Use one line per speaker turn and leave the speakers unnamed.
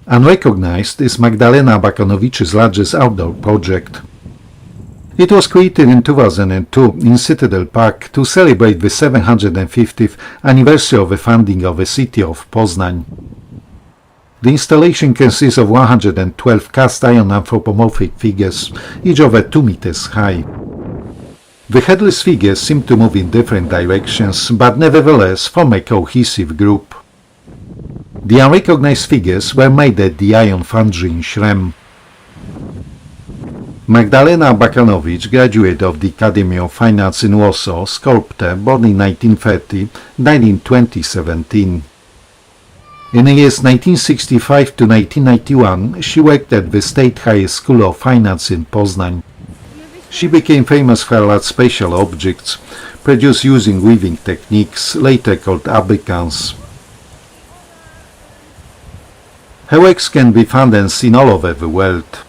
Unrecognized is Magdalena Abakanowicz's largest outdoor project. It was created in 2002 in Citadel Park to celebrate the 750th anniversary of the founding of the city of Poznań. The installation consists of 112 cast-iron anthropomorphic figures, each over 2 meters high. The headless figures seem to move in different directions, but nevertheless form a cohesive group. The unrecognized figures were made at the Iron Foundry in Śrem. Magdalena Abakanowicz, graduate of the Academy of Fine Arts in Warsaw, sculptor, born in 1930, died in 2017. In the years 1965 to 1991, she worked at the State High School of Fine Arts in Poznań. She became famous for her large spatial objects, produced using weaving techniques, later called abacans. Her works can be found and seen all over the world.